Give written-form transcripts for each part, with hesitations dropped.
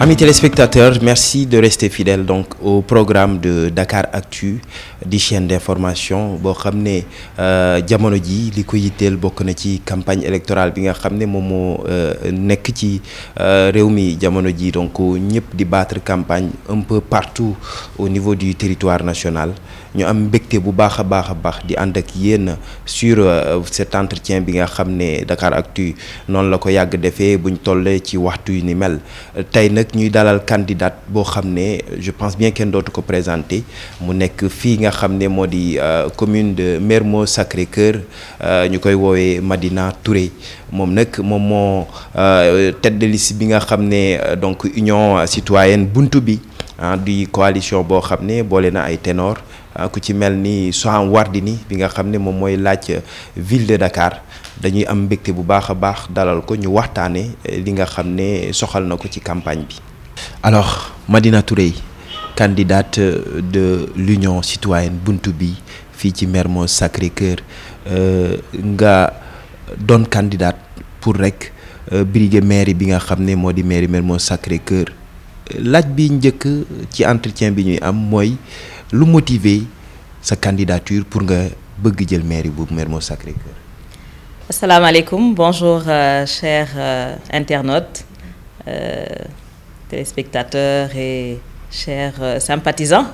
Amis téléspectateurs, merci de rester fidèles donc au programme de Dakar Actu di chaîne d'information boo xam ne jamono ji li ko yitteel bokk na ci campagne électorale bi nga xam ne moom moo nekk ci réew mi jamono ji donc ñëpp di battre campagne un peu partout au niveau du territoire national ñu am mbégte bu baax a baax di ànd ak yéen sur cet entretien bi nga xam ne Dakar Actu noonu la ko yàgg defee buñ tollee ci waxtu yu ni mel tey nag ñuy dalal candidat boo xam ne je pense bien kenn dootu ko présenter mu nekk fii nga xam ne moo di commune de Mermoz Sacré-Cœur ñu koy woowee Madina Touré moom nag moom moo tête de liste bi nga xam ne donc Union Citoyenne Buntu bi di coalition boo xam ne boole na ay ténor ku ci mel ni Soham Wardini bi nga xam ne moom mooy laaj ville de Dakar dañuy am mbégte bu baax a baax dalal ko ñu waxtaane li nga xam ne soxal na ko ci campagne bi. Alors Madina Touré candidate de l'Union Citoyenne Buntu bi fii ci Mermoz Sacré-Cœur nga doon candidate pour rek briguer mairie bi nga xam ne moo di mairie Mermoz Sacré-Cœur laaj bi njëkk ci entretien bi ñuy am mooy lu motiver sa candidature pour nga bëgg jël mairie bu Mermoz Sacré-Cœur. Asalaamaaleykum, bonjour chers internautes, téléspectateurs et chers sympathisants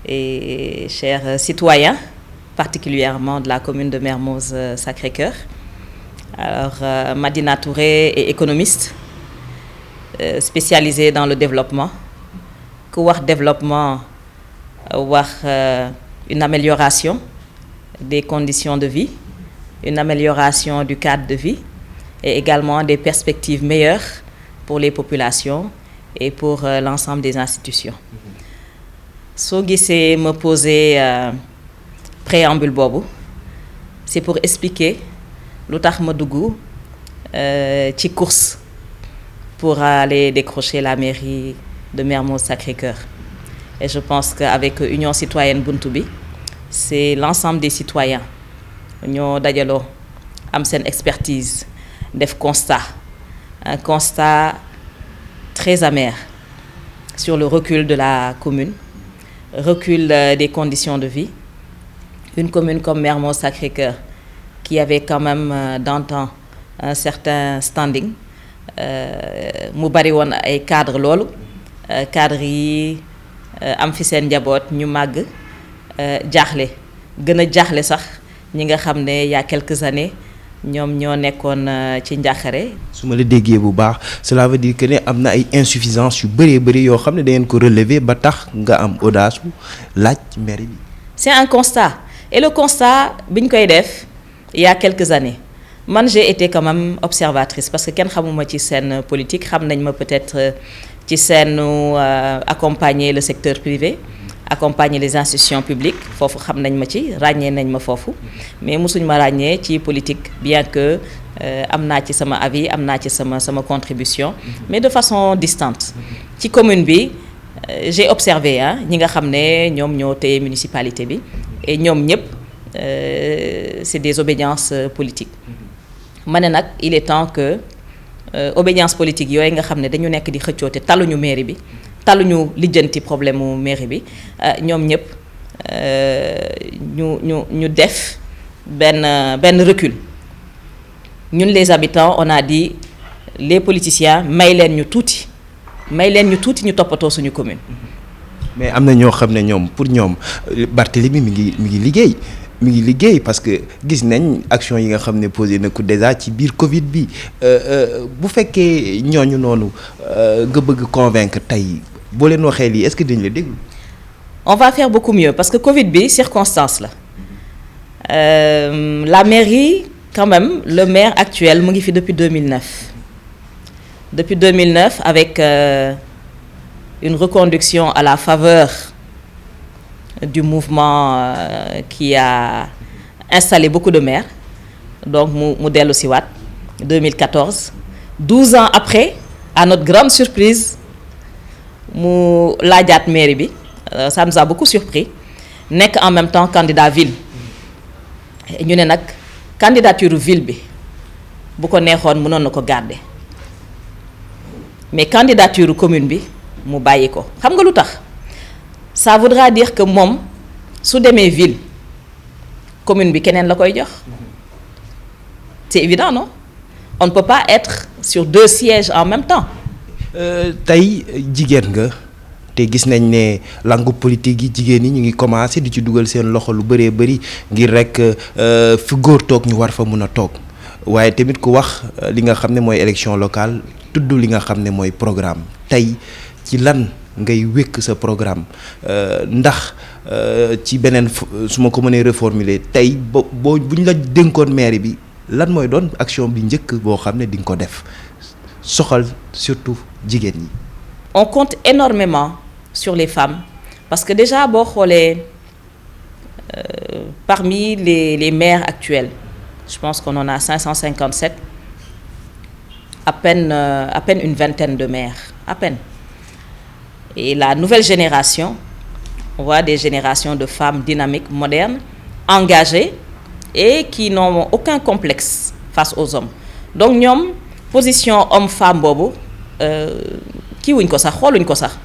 et chers citoyens, particulièrement de la commune de Mermoz Sacré-Cœur. Alors Madina Touré est économiste, spécialisée dans le développement. Ku wax développement wax une amélioration des conditions de vie, une amélioration du cadre de vie et également des perspectives meilleures pour les populations et pour l'ensemble des institutions. Soo gisee me poser préambule boobu c'est pour expliquer lu tax ma dugg ci course pour aller décrocher la mairie de Mermoz Sacré-Cœur. Et je pense qu'avec Union Citoyenne Buntu bi c'est l'ensemble des citoyens ñoo dajaloo am seen expertise def un constat très amer sur le recul de la commune, recul des conditions de vie. Une commune comme Mermoz Sacré-Cœur qui avait quand même d'antan un certain standing mu bari woon ay cadre loolu cadre yi am fi seen njaboot ñu màgg jaaxle gën a jaaxle sax ñi nga xam ne il y a quelques années ñoom ñoo nekkoon ci njàqare. su ma la déggee bu baax cela veut dire que ne am na ay insuffisances yu bëree yoo xam ne da ngeen ko relever ba tax nga am audace bu laaj mairie bi. C'est un constat et le constat bi ñu koy def il y a quelques années man j'ai été quand même observatrice parce que kenn xamuma ci scène politique xam nañ ma peut-être ci scène accompagner le secteur privé. Accompagner les institutions publiques foofu xam nañ ma ci ràññee nañ ma foofu mais mosuñ ma ràññee ci politique bien que am naa ci sama avis am naa ci sama contribution mais de façon distante ci commune bi j'ai observé ñi nga xam ne ñoom ñoo téye municipalité bi et ñoom ñëpp c'est des obédiences politiques ma ne nag il est temps que obédience politique yooyu nga xam ne dañu nekk di xëccoo te taluñu mairie bi taluñu lijjanti problème mu mairie bi ñoom ñëpp ñu def benn recul ñun les habitants on a dit les politiciens may leen ñu tuuti ñu toppatoo suñu commune. mais am na ñoo xam ne ñoom pour ñoom Barthélémy mi ngi liggéey parce que gis nañ action yi nga xam ne posé na ko déjà ci biir Covid bi bu fekkee ñooñu noonu nga bëgg convaincre tey. boo leen waxee lii est-ce que dañ la déglu. On va faire beaucoup mieux parce que Covid bi circonstance la la mairie quand même le maire actuel mu ngi fi depuis 2009 avec une reconduction à la faveur du mouvement qui a installé beaucoup de maires donc mu dellu si waat 2014 12 ans après à notre grande surprise mu laajaat mairie bi ça nous a beaucoup surpris nekk en même temps candidat ville ñu ne nag candidature ville bi bu ko neexoon mënoon na ko garder mais candidature commune bi mu bàyyi ko xam nga lu tax ça voudra dire que moom su demee ville commune bi keneen la koy jox c'est évident non on ne peut pas être sur 2 sièges en même temps. tey jigéen nga te gis nañ ne langue politique yi jigéen ñi ñu ngi commencé di ci dugal seen loxo lu bëree bëri ngir rek fi góor toog ñu war fa mun a toog waaye tamit ku wax li nga xam ne mooy élection locale tudd li nga xam ne mooy programme tey ci lan ngay wékk sa programme ndax ci beneen su ma ko mënee reformuler tey bu ñu la dénkoon mairie bi lan mooy doon action bi njëkk boo xam ne di nga ko def soxal surtout jigéen ñi. On compte énormément sur les femmes parce que déjà boo xoolee parmi les maires actuels je pense qu'on en a 557 à peine une vingtaine de maires à peine et la nouvelle génération on voit des générations de femmes dynamiques modernes engagées et qui n'ont aucun complexe face aux hommes donc ñoom position homme-femme boobu kii wuñ ko sax xooluñ ko sax.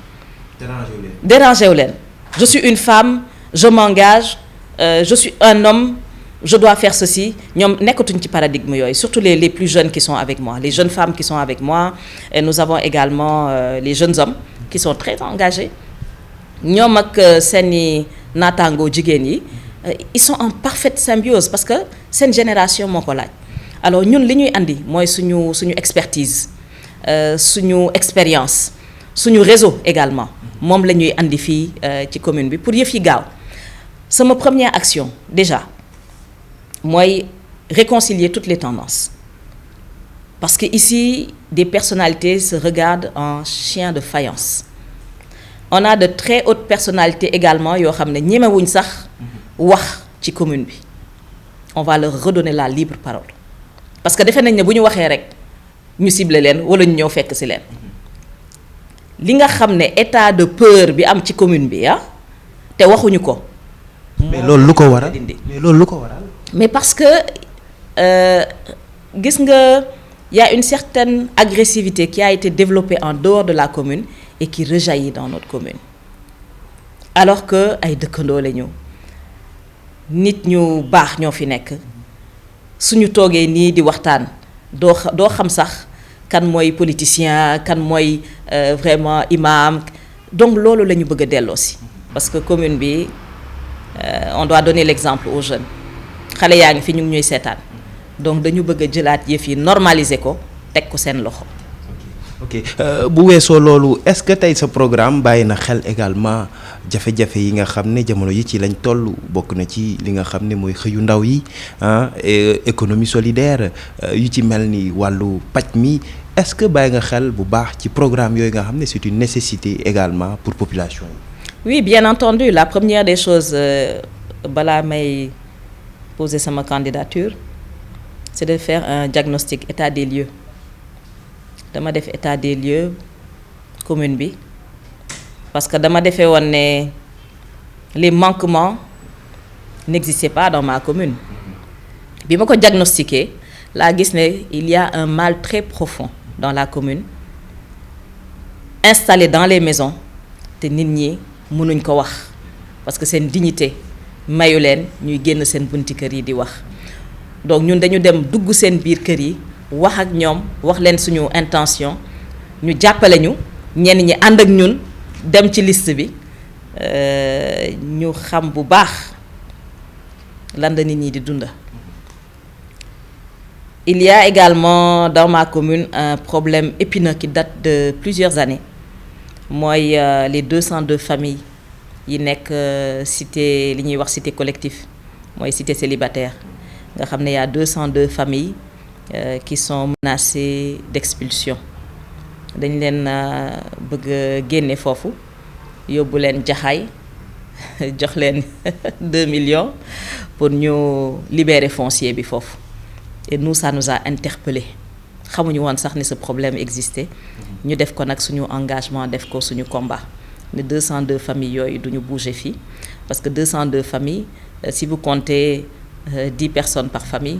dérangé wu leen je suis une femme je m'engage je suis un homme je dois faire ceci ñoom nekkatuñ ci paradigme yooyu surtout les plus jeunes qui sont avec moi les jeunes femmes qui sont avec moi et nous avons également les jeunes hommes qui sont très engagés ñoom ak seeni naataangoo jigéen yi ils sont en parfaite symbiose parce que seen génération moo ko laaj alors ñun li ñuy andi mooy suñu expertise suñu expérience suñu réseau également moom la ñuy andi fii ci commune bi pour yëf yi gaaw sama première action déjà mooy réconcilier toutes les tendances parce que ici des personnalités se regardent en chien de faïence on a de très hautes personnalités également yoo xam ne ñemewuñ sax wax ci commune bi on va leur redonner la libre parole parce que defe nañ ne bu ñu waxee rek ñu ciblé leen wala ñu ñëw fekk ci leen li nga xam ne état de peur bi am ci commune bi te waxuñu ko. mais loolu lu ko waral mais parce que gis nga y a une certaine agressivité qui a été développée en dehors de la commune et qui rejaillit dans notre commune alors que ay dëkkandoo la ñu nit ñu baax ñoo fi nekk suñu toogee nii di waxtaan doo xam sax kan mooy politicien kan mooy vraiment imam donc loolu la ñu bëgg a delloosi parce que commune bi on doit donner l'exemple aux jeunes xale yaa ngi fi ñu ngi ñuy seetaan donc dañu bëgg a jëlaat yëf yi normaliser ko teg ko seen loxo. ok bu weesoo loolu est-ce que tey sa programme bàyyi na xel également jafe-jafe yi nga xam ne jamono yi ci lañ toll bokk na ci li nga xam ne mooy xëyu ndaw yi économie solidaire yu ci mel ni wàllu paj mi est-ce que bàyyi nga xel bu baax ci programme yooyu nga xam ne c'est une nécessité également pour population yi. oui bien entendu la première des choses balaa may poser sama candidature c'est de faire un diagnostic état des lieux. dama def état des lieux commune bi parce que dama defee woon ne les manquements n'existaient pas dans ma commune bi ma ko diagnostiqué laa gis ne il y a un mal très profond dans la commune installé dans les maisons te nit ñi mënuñ ko wax parce que seen dignité mayu leen ñuy génn seen bunti kër yi di wax donc ñun dañu dem dugg seen biir kër yi wax ak ñoom wax leen suñu intention ñu jàppale ñu ñenn ñi ànd ak ñun dem ci liste bi ñu xam bu baax lan la nit ñi di dunda. Il y a également dans ma commune un problème épineux qui date de plusieurs années mooy les 202 familles yi nekk cité li ñuy wax cité collectif mooy cité célibataire nga xam ne y a 202 familles qui sont menacées d'expulsion dañ leen bëgg a génne foofu yóbbu leen jaxaay jox leen 2 millions pour ñu libérer foncier bi foofu et nous ça nous a interpellés xamuñu woon sax ni ce problème existait ñu def ko nag suñu engagement def ko suñu combat ne 202 familles yooyu duñu bouger fii parce que 202 familles si vous comptez 10 personnes par famille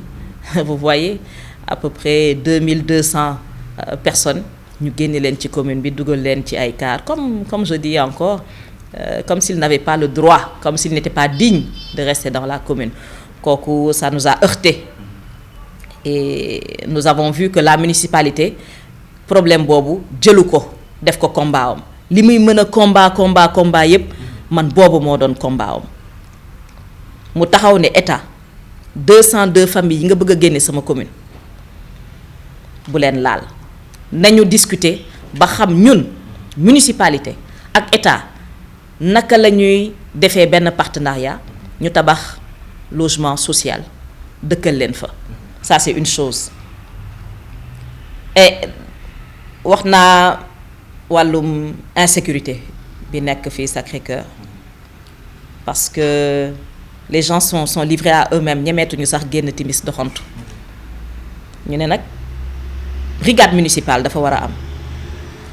vous voyez à peu près 2200 personnes ñu génne leen ci commune bi dugal leen ci ay CAR comme je dis encore comme s'ils n'avaient pas le droit, comme s'ils n'étaient pas dignes de rester dans la commune. Kooku ça nous a heurté et nous avons vu que la municipalité problème boobu jëlu ko def ko combat am li muy mën a combat yépp man boobu moo doon combat am mu taxaw ne état 202 familles yi nga bëgg a génne sama commune bu leen laal nañu discuter ba xam ñun municipalité ak état naka la ñuy defee benn partenariat ñu tabax logement social dëkkal leen fa. Ça c'est une chose. Et wax naa wàllum insécurité bi nekk fii Sacré-Cœur parce que les gens sont livrés à eux-mêmes ñemeetuñu sax génn timis doxantu ñu ne nag brigade municipale dafa war a am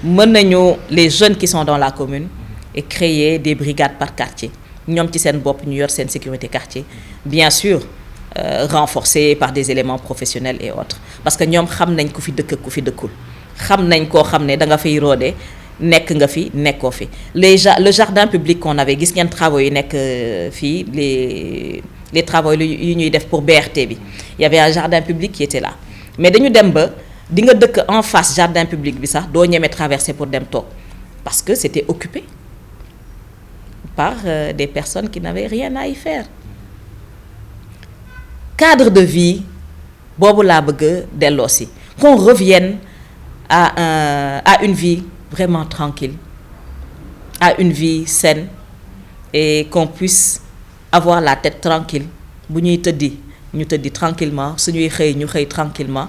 mën nañu les jeunes qui sont dans la commune et créer des brigades par quartier ñoom ci seen bopp ñu yor seen sécurité quartier bien sûr renforcés par des éléments professionnels et autres parce que ñoom xam nañ ku fi dëkk ak ku fi dëkkul xam nañ koo xam ne da nga fiy roode nekk nga fi nekkoo fi le jardin public qu'on avait gis ngeen travaux yi nekk fii les travaux yi ñuy def pour BRT bi il y avait un jardin public qui était là mais dañu dem ba di nga dëkk en face jardin public bi sax doo ñeme traverser pour dem toog parce que c'était occupé par des personnes qui n'avaient rien à y faire. Cadre de vie boobu laa bëgg delloosi qu'on revienne à une vie vraiment tranquille, à une vie saine et qu'on puisse avoir la tête tranquille bu ñuy tëddi ñu tëddi tranquillement suñuy xëy ñu xëy tranquillement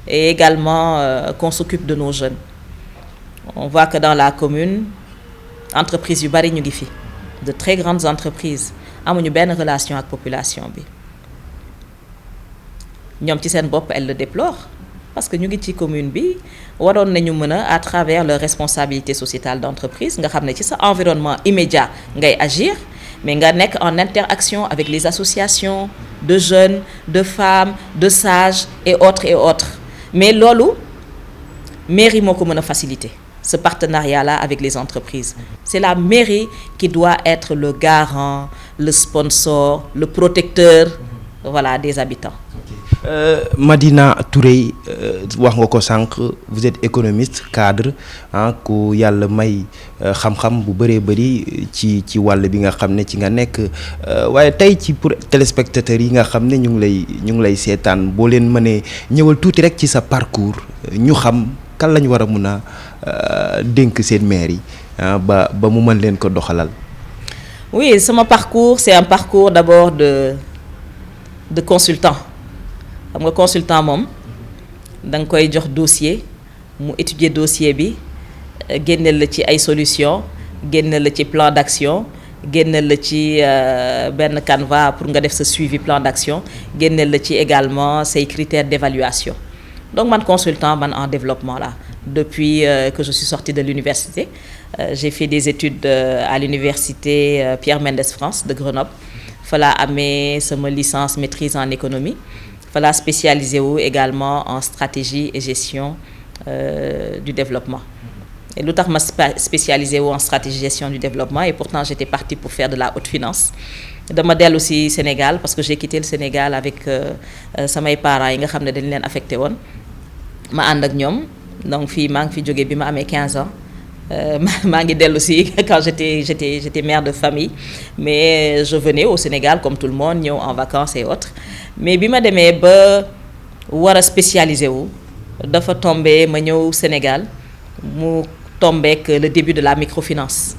et également qu'on s'occupe de nos jeunes. On voit que dans la commune entreprises yu bari ñu ngi fi de très grandes entreprises amuñu benn relation ak population bi ñoom ci seen bopp elles le déplorent parce que ñu ngi ci commune bi waroon nañu mën a à travers leur responsabilité sociétale d'entreprise nga xam ne ci sa environnement immédiat ngay agir mais nga nekk en interaction avec les associations de jeunes, de femmes, de sages et autres mais loolu mairie moo ko mën a faciliter ce partenariat-là avec les entreprises. C'est la mairie qui doit être le garant, le sponsor, le protecteur, voilà, des habitants. Madina Touré wax nga ko sànq vous êtes économiste cadre ku yàlla may xam-xam bu bëree bëri ci wàll bi nga xam ne ci nga nekk waaye tey ci pour téléspectateurs yi nga xam ne ñu ngi lay seetaan boo leen mënee ñëwal tuuti rek ci sa parcours ñu xam kan lañ war a mun a dénk seen maire yi ba mu mën leen ko doxalal. Oui, sama parcours c'est un parcours d'abord de consultant. xam nga consultant moom da nga koy jox dossier mu étudier dossier bi génneel la ci ay solutions génneel la ci plan d'action génneel la ci benn canevas pour nga def sa suivi plan d'action génneel la ci également say critères d'évaluation donc man consultant man en développement là depuis que je suis sortie de l'université j'ai fait des études à l'université Pierre Mendès France de Grenoble fa laa amee sama licence maîtrise en économie voilà spécialisé wu également en stratégie et gestion du développement et lu tax ma spécialisé wu en stratégie et gestion du développement et pourtant j'étais partie pour faire de la haute finance dama dellu ci Sénégal parce que j'ai quitté le Sénégal avec samay parents yi nga xam ne dañ leen affecté woon ma ànd ak ñoom donc fii maa ngi fi jógee bi ma amee 15 ans maa ngi dellu ci quand j'étais mère de famille mais je venais au Sénégal comme tout le monde ñëw en vacances et autres mais bi ma demee ba war a spécialisé wu dafa tombé ma ñëw Sénégal mu tombeek le début de la microfinance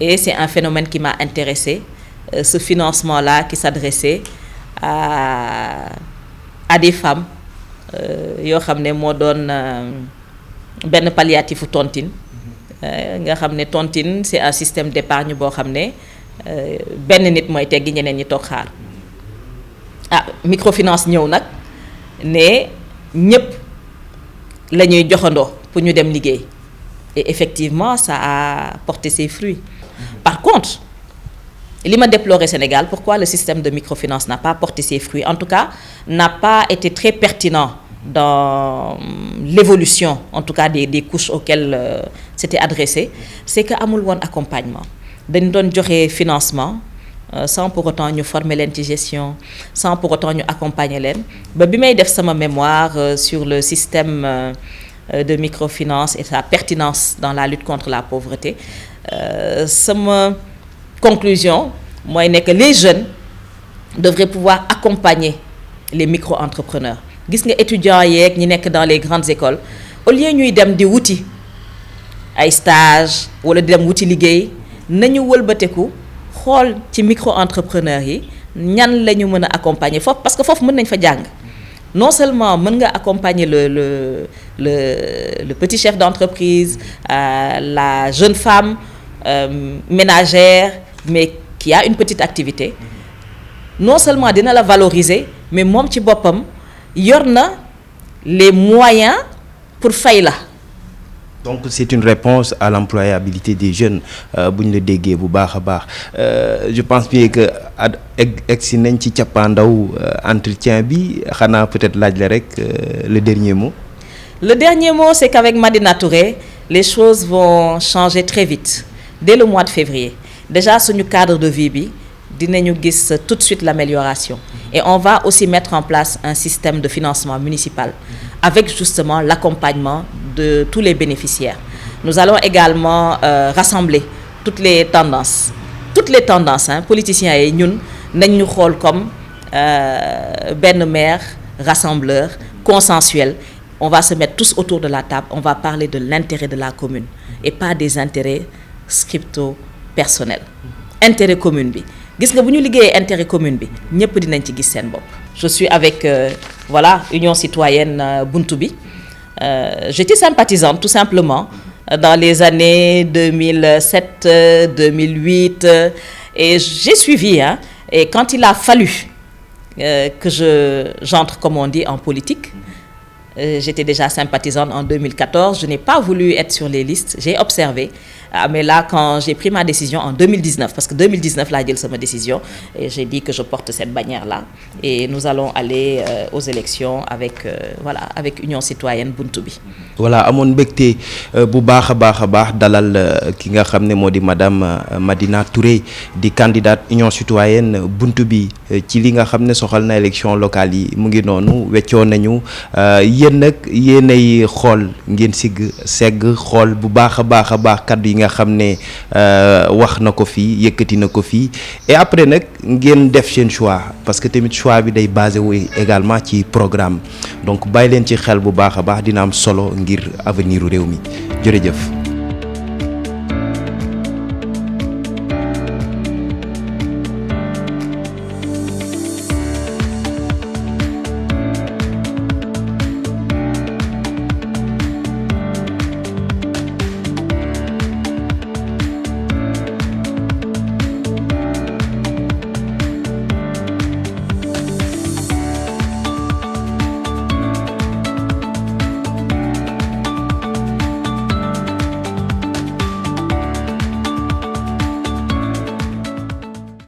et c'est un phénomène qui m'a intéressé ce financement-là qui s'adressait à des femmes yoo xam ne moo doon benn palliatif tontine nga xam ne tontine c'est un système d'épargne boo xam ne benn nit mooy teggi ñeneen ñi toog xaar microfinance ñëw nag ne ñëpp la ñuy joxandoo pour ñu dem liggéey et effectivement ça a porté ses fruits par contre li ma déploré Sénégal pourquoi le système de microfinance n'a pas porté ses fruits en tout cas n'a pas été très pertinent dans l'évolution, en tout cas des couches auxquelles c'était adressé, c'est que amul woon accompagnement. Dañ doon joxe financement sans pour autant ñu former leen ci gestion, sans pour autant ñu accompagner leen. Ba bi may def sama mémoire sur le système de microfinance et sa pertinence dans la lutte contre la pauvreté, sama conclusion mooy ne que les jeunes devraient pouvoir accompagner les micro-entrepreneurs. Gis nga étudiants yeeg ñi nekk dans les grandes écoles, au lieu ñuy dem di wuti ay stage wala di dem wuti liggéey, nañu wëlbateku xool ci micro-entrepreneurs yi ñan la ñu mën a accompagner foofu, parce que foofu mën nañ fa jàng. Non seulement mën nga accompagner le petit chef d'entreprise, la jeune femme ménagère, mais qui a une petite activité. Non seulement dina la valoriser, mais moom ci boppam yor na les moyens pour fay la. Donc c'est une réponse à l'employabilité des jeunes bu ñu la déggee bu baax a baax. Je pense bien que egsi nañ ci cappaandaw entretien bi, xanaa peut-être laaj la rek le dernier mot. Le dernier mot, c'est qu'avec Madina Touré, les choses vont changer très vite dès le mois de février. Déjà suñu cadre de vie bi dinañu gis tout de suite l'amélioration, et on va aussi mettre en place un système de financement municipal avec justement l'accompagnement de tous les bénéficiaires. Nous allons également rassembler toutes les tendances hein, politiciens yi ñun nañ ñu xool comme benn maire rassembleur consensuel. On va se mettre tous autour de la table, on va parler de l'intérêt de la commune et pas des intérêts scripto personnels. Intérêt commune bi gis nga bu ñu liggéeyee intérêt commune bi ñëpp dinañ ci gis seen bopp. Je suis avec Union citoyenne Buntu bi. J'étais sympathisante tout simplement dans les années 2007, 2008, et j'ai suivi hein, et quand il a fallu que j'entre, comme on dit, en politique, j'étais déjà sympathisante en 2014. Je n'ai pas voulu être sur les listes, j'ai observé. Mais là, quand j'ai pris ma décision en 2019, parce que 2019, là, j'ai pris ma décision, et j'ai dit que je porte cette bannière-là, et nous allons aller aux élections avec Union citoyenne Buntu bi. Voilà, amoon mbégte bu baax a baax dalal ki nga xam ne moo di madame Madina Touré di candidate Union citoyenne Buntu bi ci li nga xam ne soxal na élection locale yi. Mu ngi noonu weccoo nañu yéen nag yéenay xool ngeen segg xool bu baax a baax kaddu yi nga xam ne wax na ko fii yëkkati na ko fii, et après nag ngeen def seen choix, parce que tamit choix bi day basé wu également ci programme. Donc bàyyi leen ci xel bu baax a baax, dina am solo ngir avenir u réew mi. Jërëjëf.